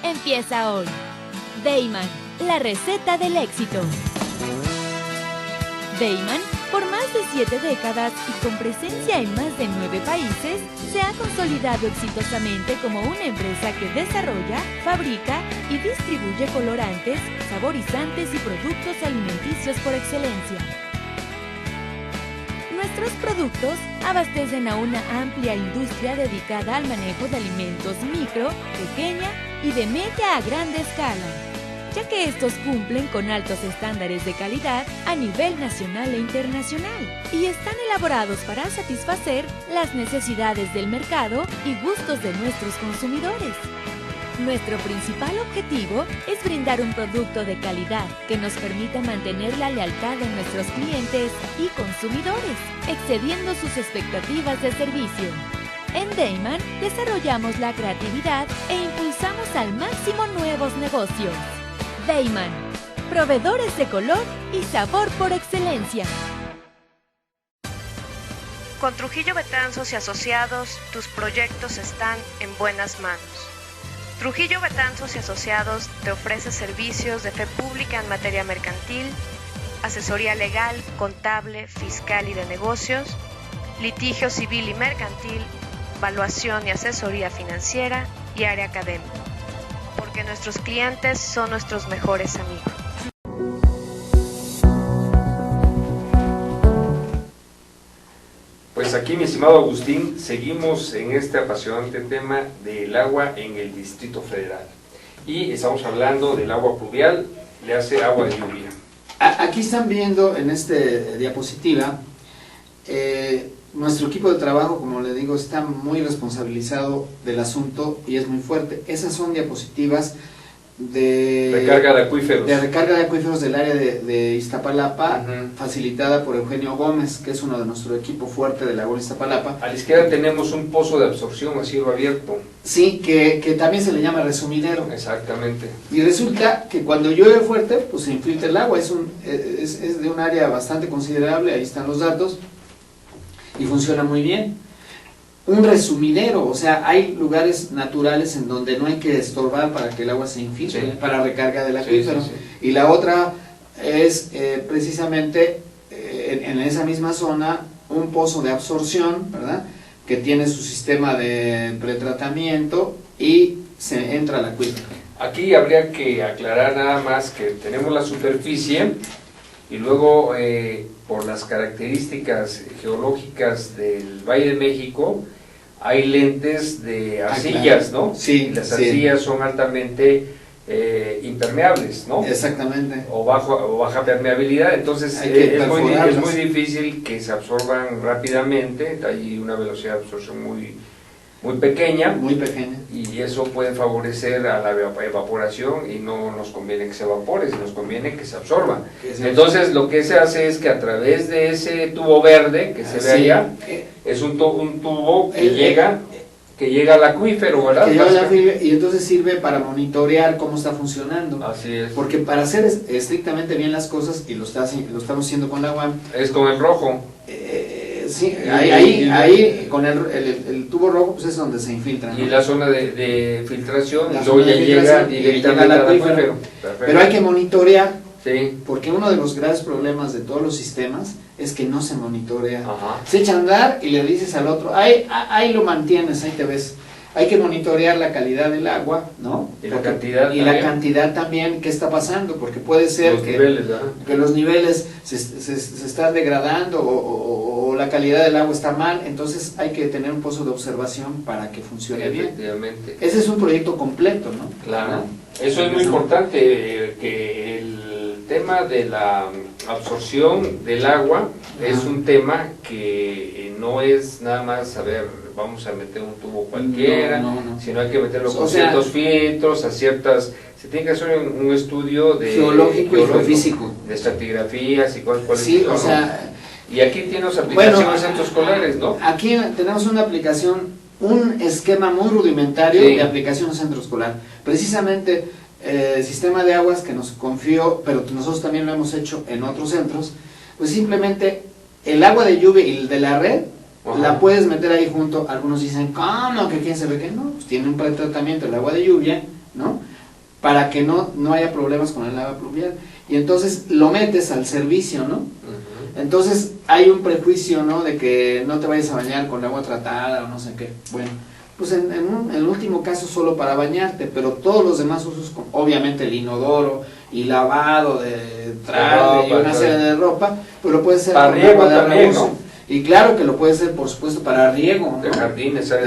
Empieza hoy. Dayman, la receta del éxito. Dayman, por más de 7 décadas y con presencia en más de 9 países, se ha consolidado exitosamente como una empresa que desarrolla, fabrica y distribuye colorantes, saborizantes y productos alimenticios por excelencia. Nuestros productos abastecen a una amplia industria dedicada al manejo de alimentos micro, pequeña y de media a grande escala, ya que estos cumplen con altos estándares de calidad a nivel nacional e internacional y están elaborados para satisfacer las necesidades del mercado y gustos de nuestros consumidores. Nuestro principal objetivo es brindar un producto de calidad que nos permita mantener la lealtad de nuestros clientes y consumidores, excediendo sus expectativas de servicio. En Dayman desarrollamos la creatividad e impulsamos al máximo nuevos negocios. Dayman, proveedores de color y sabor por excelencia. Con Trujillo Betanzos y Asociados, tus proyectos están en buenas manos. Trujillo Betanzos y Asociados te ofrece servicios de fe pública en materia mercantil, asesoría legal, contable, fiscal y de negocios, litigio civil y mercantil, evaluación y asesoría financiera y área académica, porque nuestros clientes son nuestros mejores amigos. Pues aquí, mi estimado Agustín, seguimos en este apasionante tema del agua en el Distrito Federal. Y estamos hablando del agua pluvial, le hace agua de lluvia. Aquí están viendo en esta diapositiva, nuestro equipo de trabajo, como le digo, está muy responsabilizado del asunto y es muy fuerte. Esas son diapositivas de recarga de acuíferos. De recarga de acuíferos del área de Iztapalapa, facilitada por Eugenio Gómez, que es uno de nuestro equipo fuerte del agua de Iztapalapa. A la izquierda tenemos un pozo de absorción a cielo abierto. Sí, que también se le llama resumidero. Exactamente. Y resulta que cuando llueve fuerte, pues se infiltra el agua. Es de un área bastante considerable, ahí están los datos, y funciona muy bien. Un resumidero, o sea, hay lugares naturales en donde no hay que estorbar para que el agua se infiltre, sí, para recarga del acuífero. Sí. Y la otra es precisamente en esa misma zona un pozo de absorción, ¿verdad?, que tiene su sistema de pretratamiento y se entra al acuífero. Aquí habría que aclarar nada más que tenemos la superficie y luego por las características geológicas del Valle de México hay lentes de arcillas, claro, ¿no? Sí. Y las arcillas son altamente impermeables, ¿no? Exactamente. O baja permeabilidad, entonces es muy difícil que se absorban rápidamente, hay una velocidad de absorción muy pequeña. Muy pequeña. Y eso puede favorecer a la evaporación y no nos conviene que se evapore, nos conviene que se absorba. Entonces lo que se hace es que a través de ese tubo verde que se ve allá, es un tubo que llega al acuífero, ¿verdad? Y entonces sirve para monitorear cómo está funcionando. Así es. Porque para hacer estrictamente bien las cosas, y lo estamos haciendo con la UAM, es con el rojo. Sí, ahí con el tubo rojo pues es donde se infiltra, ¿no? Y la zona de filtración, luego ya llega directamente al acuífero. Pero hay que monitorear, sí, porque uno de los graves problemas de todos los sistemas es que no se monitorea. Ajá. Se echa a andar y le dices al otro, ahí lo mantienes, ahí te ves. Hay que monitorear la calidad del agua, ¿no? Y la cantidad. Y la cantidad también, ¿qué está pasando? Porque puede ser que los niveles se están degradando o la calidad del agua está mal, entonces hay que tener un pozo de observación para que funcione bien. Efectivamente. Ese es un proyecto completo, ¿no? Claro. Eso es muy importante, que el tema de la absorción del agua es un tema que no es nada más, vamos a meter un tubo cualquiera, sino hay que meterlo con ciertos filtros, se tiene que hacer un estudio de geológico y geofísico, de estratigrafías y cosas por el sí, estilo, o sea, ¿no? Y aquí tienes aplicaciones en centros escolares, ¿no? Aquí tenemos una aplicación, un esquema muy rudimentario de aplicación en centro escolar. Precisamente el sistema de aguas que nos confió, pero nosotros también lo hemos hecho en otros centros, pues simplemente el agua de lluvia y el de la red, la puedes meter ahí junto. Algunos dicen, ¿cómo? ¿Que quién se ve que no? Pues tiene un pretratamiento el agua de lluvia, ¿no? Para que no haya problemas con el agua pluvial. Y entonces lo metes al servicio, ¿no? Entonces hay un prejuicio, ¿no?, de que no te vayas a bañar con agua tratada o no sé qué. Bueno, pues en el último caso solo para bañarte, pero todos los demás usos, obviamente el inodoro y lavado de traje y una serie de ropa, pues lo puedes hacer para riego también, ¿no? Y claro que lo puedes hacer, por supuesto, para riego, ¿no? De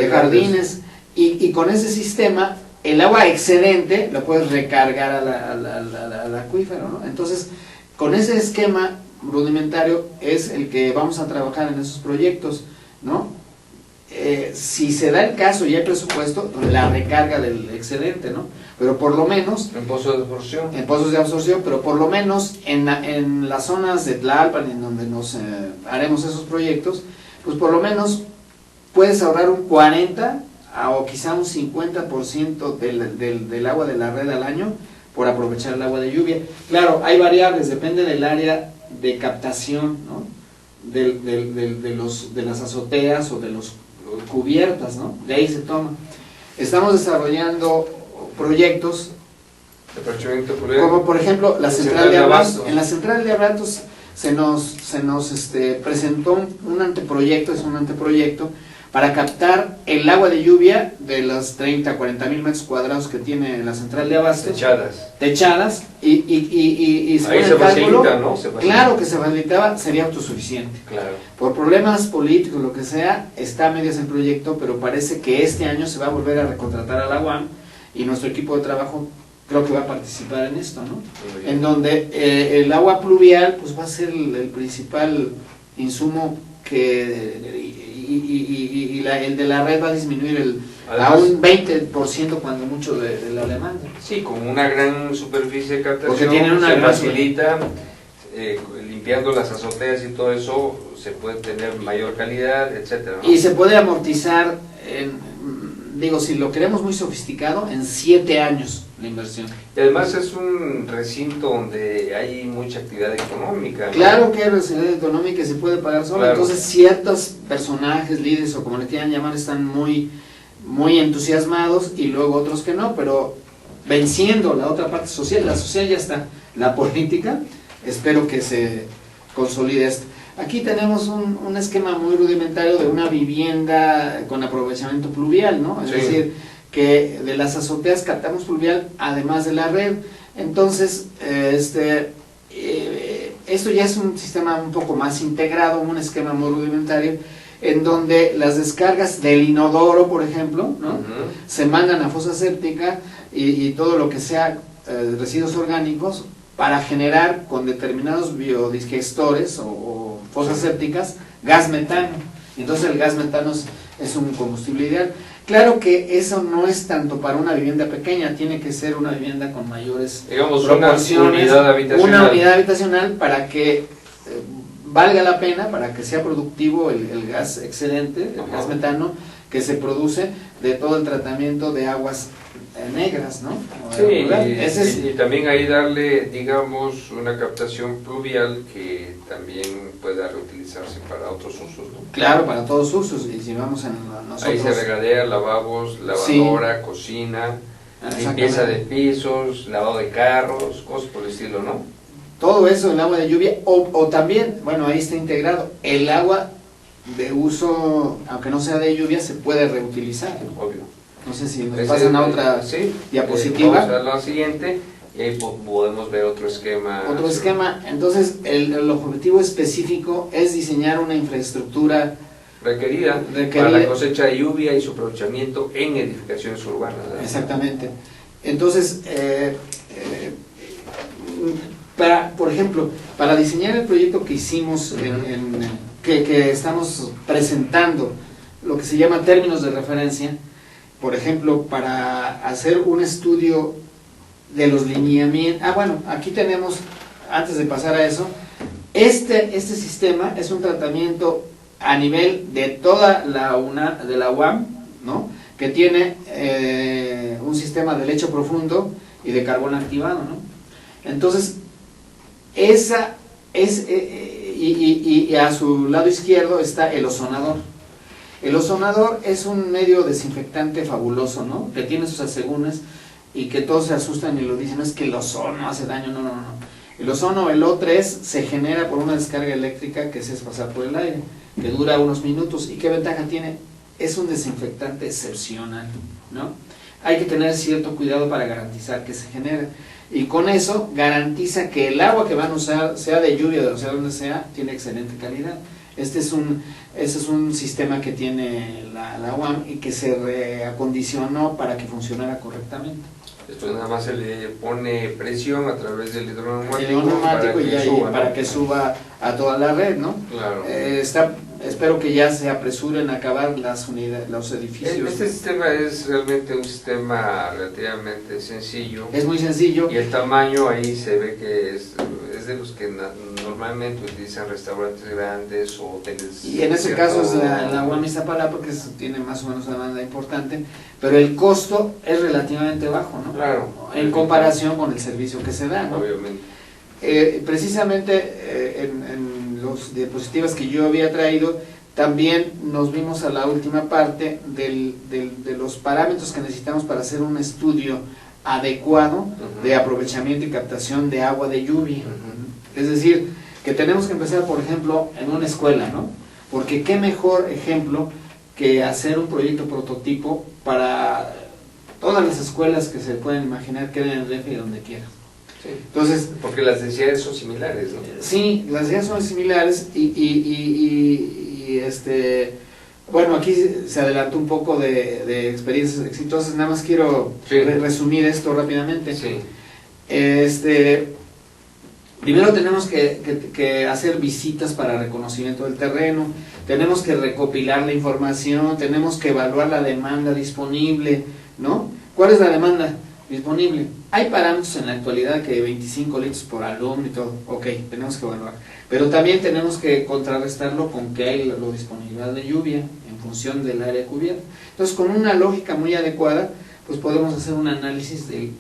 jardines. Y con ese sistema, el agua excedente lo puedes recargar al acuífero, ¿no? Entonces, con ese esquema rudimentario es el que vamos a trabajar en esos proyectos, ¿no? Si se da el caso y hay presupuesto, la recarga del excedente, ¿no? Pero por lo menos en pozos de absorción. En pozos de absorción, pero por lo menos en las zonas de Tlalpan, en donde nos haremos esos proyectos, pues por lo menos puedes ahorrar un 40 o quizá un 50% del agua de la red al año por aprovechar el agua de lluvia. Claro, hay variables, depende del área de captación, ¿no?, de las azoteas o de los cubiertas, ¿no? De ahí se toma. Estamos desarrollando proyectos, Aprovechamiento pluvial. como por ejemplo la central de Abastos. Abastos. En la central de Abastos se nos presentó un anteproyecto, es un anteproyecto para captar el agua de lluvia de los 30, 40 mil metros cuadrados que tiene la central de Abastos, techadas, y Ahí se facilita, ¿no? Se facilita. Claro que se facilitaba, sería autosuficiente. Claro. Por problemas políticos, lo que sea, está a medias el proyecto, pero parece que este año se va a volver a recontratar a la UAM y nuestro equipo de trabajo creo que va a participar en esto, ¿no? En donde el agua pluvial pues va a ser el principal insumo que el de la red va a disminuir a un 20% cuando mucho de la demanda. Sí, con una gran superficie de captación Porque tienen una se gran facilita, limpiando las azoteas y todo eso, se puede tener mayor calidad, etcétera, ¿no? Y se puede amortizar, si lo queremos muy sofisticado, en 7 años la inversión. Y además es un recinto donde hay mucha actividad económica, ¿no? Claro que hay residencia económica y se puede pagar solo, Claro. Entonces ciertos personajes, líderes o como le quieran llamar, están muy entusiasmados y luego otros que no, pero venciendo la otra parte social, la social ya está, la política, espero que se consolide esto. Aquí tenemos un esquema muy rudimentario de una vivienda con aprovechamiento pluvial, ¿no? Es Sí. decir, que de las azoteas captamos pluvial además de la red. Entonces, esto ya es un sistema un poco más integrado, un esquema muy rudimentario, en donde las descargas del inodoro, por ejemplo, ¿no? Se mandan a fosa séptica y todo lo que sea residuos orgánicos para generar con determinados biodigestores o fosas sépticas gas metano. Entonces el gas metano es un combustible ideal. Claro que eso no es tanto para una vivienda pequeña, tiene que ser una vivienda con mayores proporciones, una unidad habitacional para que valga la pena, para que sea productivo el gas excedente, el gas metano que se produce de todo el tratamiento de aguas negras, ¿no? Sí, y también ahí darle, digamos, una captación pluvial que también pueda reutilizarse para otros usos, ¿no? Claro, para todos usos, y si vamos a nosotros... Ahí se regadea, lavabos, lavadora, sí. Cocina, limpieza de pisos, lavado de carros, cosas por el estilo, ¿no? Todo eso, el agua de lluvia, o también, bueno, ahí está integrado, el agua de uso, aunque no sea de lluvia, se puede reutilizar, ¿no? Obvio. No sé si nos pasan a otra diapositiva. Vamos a la siguiente y ahí podemos ver otro esquema. Otro esquema. Entonces, el objetivo específico es diseñar una infraestructura requerida para la cosecha de lluvia y su aprovechamiento en edificaciones urbanas, ¿verdad? Exactamente. Entonces, por ejemplo, para diseñar el proyecto que hicimos, que estamos presentando, lo que se llama términos de referencia, por ejemplo, para hacer un estudio de los lineamientos. Bueno, aquí tenemos, antes de pasar a eso, este sistema es un tratamiento a nivel de toda de la UAM, ¿no? Que tiene un sistema de lecho profundo y de carbón activado, ¿no? Entonces, y a su lado izquierdo está el ozonador. El ozonador es un medio desinfectante fabuloso, ¿no? Que tiene sus asegúnes y que todos se asustan y lo dicen, es que el ozono hace daño. No. El ozono, el O3, se genera por una descarga eléctrica que se hace pasar por el aire, que dura unos minutos. ¿Y qué ventaja tiene? Es un desinfectante excepcional, ¿no? Hay que tener cierto cuidado para garantizar que se genere. Y con eso garantiza que el agua que van a usar, sea de lluvia o sea donde sea, tiene excelente calidad. Ese es un sistema que tiene la UAM y que se reacondicionó para que funcionara correctamente. Esto nada más se le pone presión a través del hidroneumático para que suba a toda la red, ¿no? Claro. Espero que ya se apresuren a acabar los edificios. Este sistema es realmente un sistema relativamente sencillo. Es muy sencillo. Y el tamaño ahí se ve que es de los que normalmente utilizan restaurantes grandes o hoteles. Y en ese caso es la UAM Iztapalapa porque tiene más o menos una demanda importante, pero el costo es relativamente bajo, ¿no? Claro. En comparación con el servicio que se da, ¿no? Obviamente. Precisamente en los diapositivas que yo había traído, también nos vimos a la última parte de los parámetros que necesitamos para hacer un estudio adecuado de aprovechamiento y captación de agua de lluvia. Es decir, que tenemos que empezar, por ejemplo, en una escuela, ¿no? Porque qué mejor ejemplo que hacer un proyecto prototipo para todas las escuelas que se pueden imaginar, que en el DF y donde quiera. Sí. Entonces, porque las necesidades son similares, ¿no? Sí, las necesidades son similares bueno, aquí se adelantó un poco de experiencias exitosas, nada más quiero resumir esto rápidamente. Sí. Primero tenemos que hacer visitas para reconocimiento del terreno, tenemos que recopilar la información, tenemos que evaluar la demanda disponible, ¿no? ¿Cuál es la demanda disponible? Hay parámetros en la actualidad que 25 litros por alumno y todo, ok, tenemos que evaluar. Pero también tenemos que contrarrestarlo con que hay la disponibilidad de lluvia en función del área cubierta. Entonces, con una lógica muy adecuada, pues podemos hacer un análisis del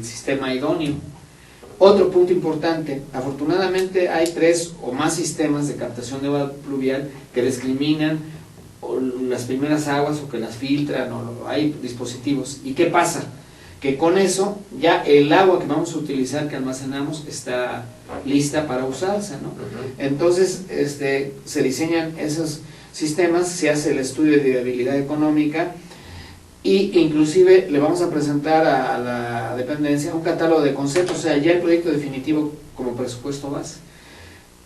sistema idóneo. Otro punto importante, afortunadamente hay 3 o más sistemas de captación de agua pluvial que discriminan las primeras aguas o que las filtran, o hay dispositivos. ¿Y qué pasa? Que con eso ya el agua que vamos a utilizar, que almacenamos, está lista para usarse, ¿no? Entonces se diseñan esos sistemas, se hace el estudio de viabilidad económica, y inclusive le vamos a presentar a la dependencia un catálogo de conceptos, o sea, ya el proyecto definitivo como presupuesto base,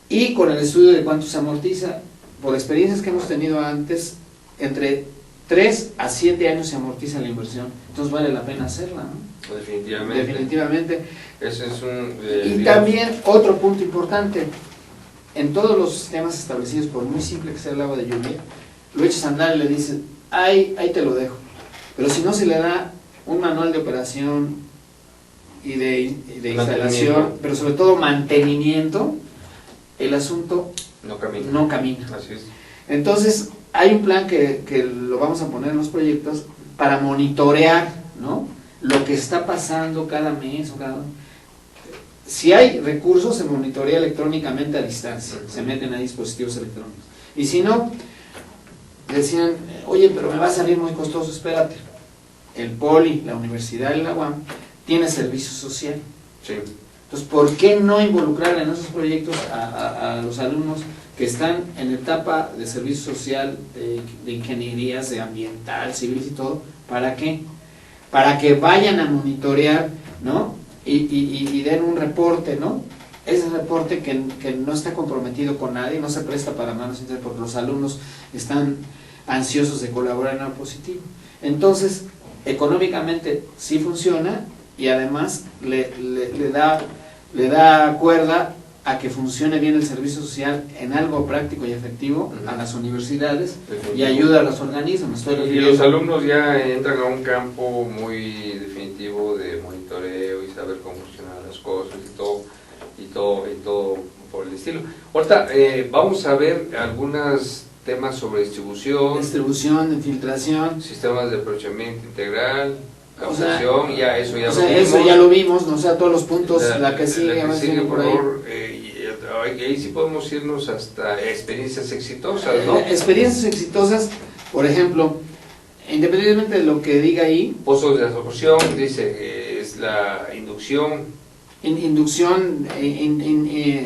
y con el estudio de cuánto se amortiza. Por experiencias que hemos tenido antes, entre 3 a 7 años se amortiza la inversión, entonces vale la pena hacerla, ¿no? Definitivamente. Eso es un... y también otro punto importante, en todos los sistemas establecidos, por muy simple que sea el agua de lluvia, lo echas a andar y le dices, ahí te lo dejo. Pero si no se le da un manual de operación y de instalación, pero sobre todo mantenimiento, el asunto no camina. Así es. Entonces, hay un plan que lo vamos a poner en los proyectos para monitorear, ¿no?, lo que está pasando cada mes o cada... Si hay recursos, se monitorea electrónicamente a distancia, se meten a dispositivos electrónicos. Y si no, decían, oye, pero me va a salir muy costoso, espérate. El Poli, la Universidad y la UAM tiene servicio social. Sí. Entonces, ¿por qué no involucrar en esos proyectos a los alumnos que están en etapa de servicio social, de ingenierías, de ambiental, civil y todo? ¿Para qué? Para que vayan a monitorear, ¿no? Y den un reporte, ¿no? Ese reporte que no está comprometido con nadie, no se presta para manos internas, porque los alumnos están ansiosos de colaborar en algo positivo. Entonces, económicamente sí funciona, y además le da cuerda a que funcione bien el servicio social en algo práctico y efectivo a las universidades, y ayuda a los organismos. Y los alumnos ya entran a un campo muy definitivo de monitoreo y saber cómo funcionan las cosas y todo por el estilo. Ahorita vamos a ver algunos temas sobre distribución, infiltración, sistemas de aprovechamiento integral, captación, eso ya lo vimos, ¿no? O sea, todos los puntos, la que sigue por ahí. Ahí sí podemos irnos hasta experiencias exitosas, ¿no? Experiencias exitosas, por ejemplo, independientemente de lo que diga ahí. Pozos de absorción, dice, es la inducción. Inducción,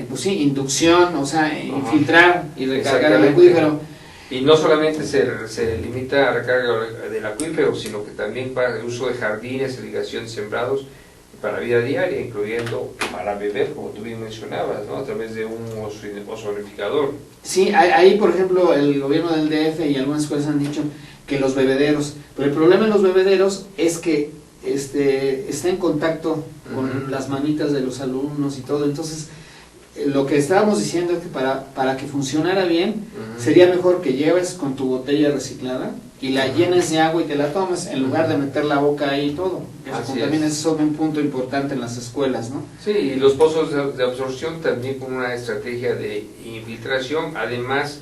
pues sí, inducción, o sea, infiltrar y recargar el acuífero. Y no solamente se limita a recarga del acuífero, sino que también para el uso de jardines, irrigación, sembrados, para la vida diaria, incluyendo para beber, como tú bien mencionabas, ¿no?, a través de un ozonificador. Sí, ahí por ejemplo el gobierno del DF y algunas escuelas han dicho que los bebederos, pero el problema en los bebederos es que está en contacto con las manitas de los alumnos y todo. Entonces lo que estábamos diciendo es que para que funcionara bien, sería mejor que lleves con tu botella reciclada y la llenes de agua y te la tomes, en lugar de meter la boca ahí y todo. Eso también es un punto importante en las escuelas, ¿no? Sí, y los pozos de absorción también con una estrategia de infiltración, además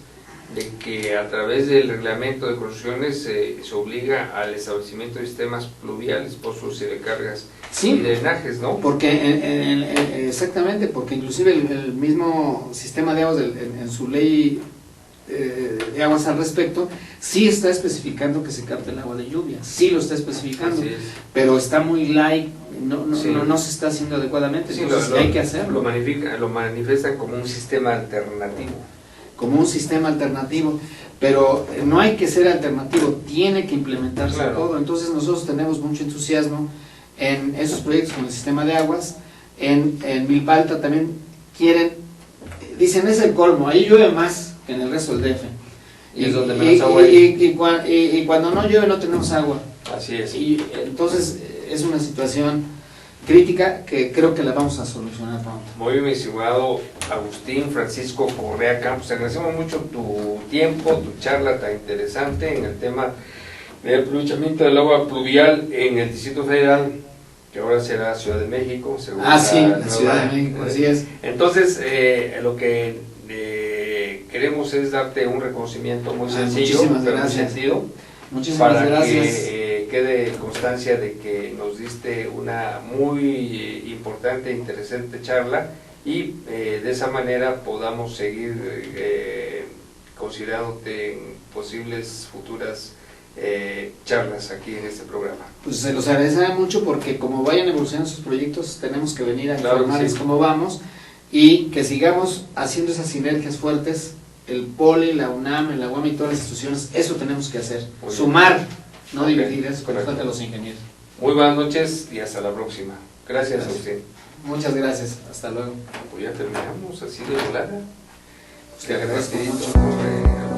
de que a través del reglamento de construcciones se obliga al establecimiento de sistemas pluviales, pozos y recargas y drenajes, ¿no? Porque exactamente, porque inclusive el mismo sistema de aguas en su ley de aguas al respecto, sí está especificando que se capte el agua de lluvia, sí lo está especificando, Así es. pero está muy light, Sí. no se está haciendo adecuadamente, Sí, entonces hay que hacerlo. lo manifiestan como un sistema alternativo. Como un sistema alternativo, pero no hay que ser alternativo, tiene que implementarse Claro. todo. Entonces nosotros tenemos mucho entusiasmo en esos proyectos con el sistema de aguas. En Milpalta también quieren, dicen es el colmo, ahí llueve más que en el resto del DF. Y es donde menos agua hay. Y cuando no llueve no tenemos agua. Así es. Y entonces es una situación crítica que creo que la vamos a solucionar pronto. Muy bien, mi estimado Agustín Francisco Correa Campos, te agradecemos mucho tu tiempo, tu charla tan interesante en el tema del aprovechamiento del agua pluvial en el Distrito Federal, que ahora será Ciudad de México. según Ah, sí, la nueva- Ciudad de México, así es. Entonces, lo que queremos es darte un reconocimiento muy sencillo, muchísimas pero muy gracias. sentido, Muchísimas para gracias. que quede constancia de que nos diste una muy importante e interesante charla y de esa manera podamos seguir considerándote en posibles futuras charlas aquí en este programa. Pues se los agradecerá mucho porque como vayan evolucionando sus proyectos tenemos que venir a Claro que informarles sí. cómo vamos y que sigamos haciendo esas sinergias fuertes, el POLI, la UNAM, la UAM y todas las instituciones, eso tenemos que hacer, Muy bien. sumar, no Ok, dividir, eso que nos correcto. falta a los ingenieros. Muy buenas noches y hasta la próxima. Gracias a usted. Muchas gracias, hasta luego. Pues ya terminamos así de volada. Te agradezco mucho. Rapidito,